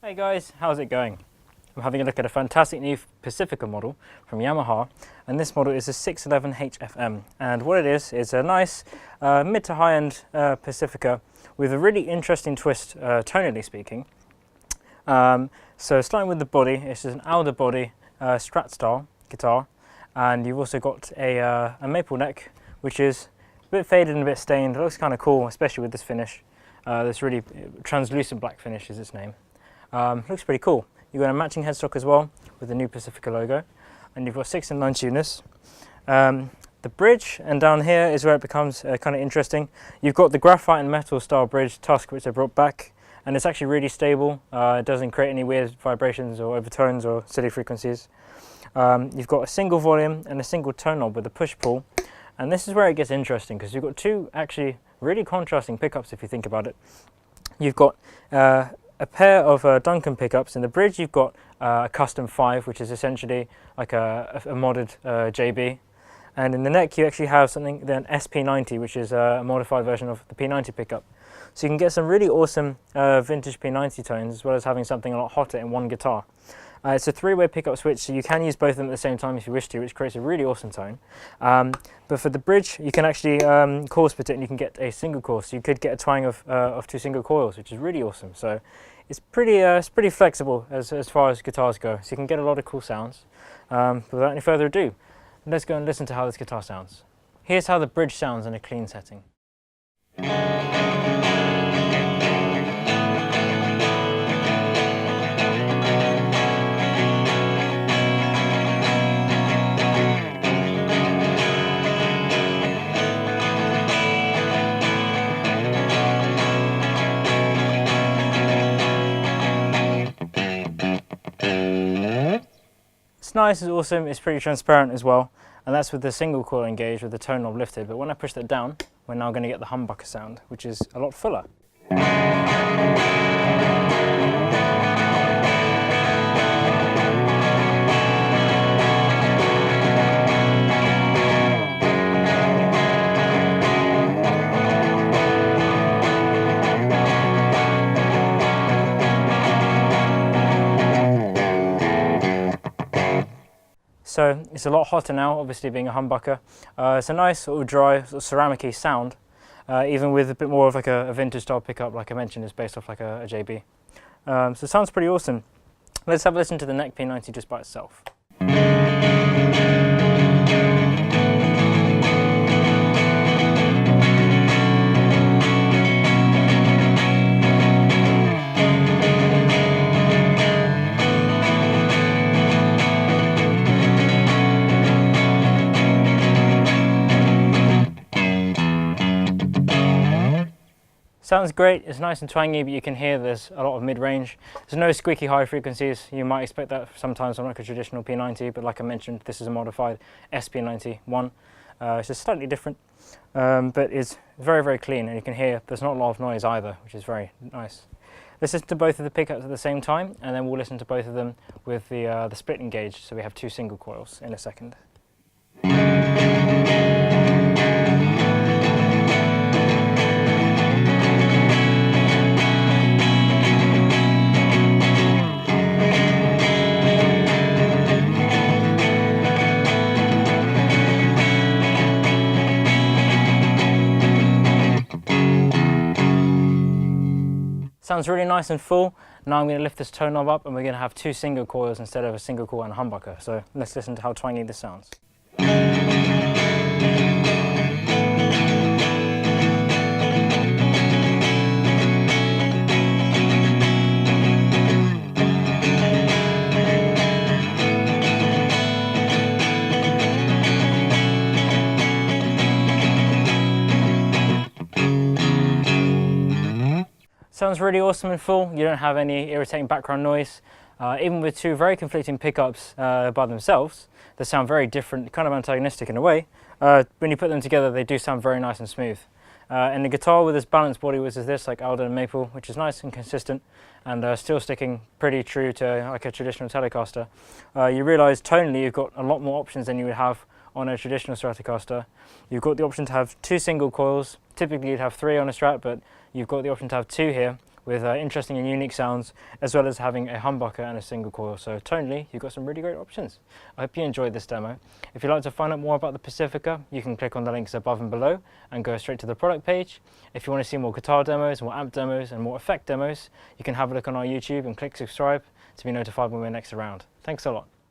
Hey guys, how's it going? I'm having a look at a fantastic new Pacifica model from Yamaha, and this model is a 611 HFM, and what it is a nice mid to high-end Pacifica with a really interesting twist, tonally speaking. So starting with the body, it's just an alder body Strat style guitar, and you've also got a maple neck, which is a bit faded and a bit stained. It looks kind of cool, especially with this finish. This really translucent black finish is its name. Looks pretty cool. You've got a matching headstock as well with the new Pacifica logo, and you've got 6 and 9 tuners. The bridge, and down here is where it becomes kind of interesting. You've got the graphite and metal style bridge tusk, which they brought back, and it's actually really stable. It doesn't create any weird vibrations or overtones or silly frequencies. You've got a single volume and a single tone knob with a push-pull, and this is where it gets interesting because you've got two actually really contrasting pickups if you think about it. You've got a pair of Duncan pickups. In the bridge you've got a custom 5, which is essentially like a modded JB, and in the neck you actually have something, an SP90, which is a modified version of the P90 pickup. So you can get some really awesome vintage P90 tones, as well as having something a lot hotter in one guitar. It's a 3-way pickup switch, so you can use both of them at the same time if you wish to, which creates a really awesome tone. But for the bridge, you can actually coil split it, and you can get a single coil, so you could get a twang of 2 single coils, which is really awesome. So it's pretty flexible as far as guitars go, so you can get a lot of cool sounds. But without any further ado, let's go and listen to how this guitar sounds. Here's how the bridge sounds in a clean setting. It's nice, it's awesome, it's pretty transparent as well, and that's with the single coil engaged with the tone knob lifted. But when I push that down, we're now going to get the humbucker sound, which is a lot fuller. So it's a lot hotter now, obviously being a humbucker. It's a nice sort of dry, sort of ceramic-y sound, even with a bit more of like a vintage style pickup, like I mentioned, is based off like a JB. So it sounds pretty awesome. Let's have a listen to the neck P90 just by itself. Sounds great, it's nice and twangy, but you can hear there's a lot of mid-range. There's no squeaky high frequencies. You might expect that sometimes on like a traditional P90, but like I mentioned, this is a modified SP91. It's just slightly different, but it's very clean, and you can hear there's not a lot of noise either, which is very nice. Let's listen to both of the pickups at the same time, and then we'll listen to both of them with the split engaged, so we have 2 single coils in a second. Sounds really nice and full. Now I'm going to lift this tone knob up, and we're going to have 2 single coils instead of a single coil and a humbucker. So let's listen to how twangy this sounds. Sounds really awesome and full. You don't have any irritating background noise. Even with 2 very conflicting pickups by themselves, they sound very different, kind of antagonistic in a way. When you put them together, they do sound very nice and smooth. And the guitar with this balanced body was this, like alder and maple, which is nice and consistent, and still sticking pretty true to like a traditional Telecaster. You realise tonally you've got a lot more options than you would have on a traditional Stratocaster. You've got the option to have 2 single coils. Typically you'd have 3 on a Strat, but you've got the option to have 2 here, with interesting and unique sounds, as well as having a humbucker and a single coil. So tonally, you've got some really great options. I hope you enjoyed this demo. If you'd like to find out more about the Pacifica, you can click on the links above and below and go straight to the product page. If you want to see more guitar demos, more amp demos, and more effect demos, you can have a look on our YouTube and click subscribe to be notified when we're next around. Thanks a lot.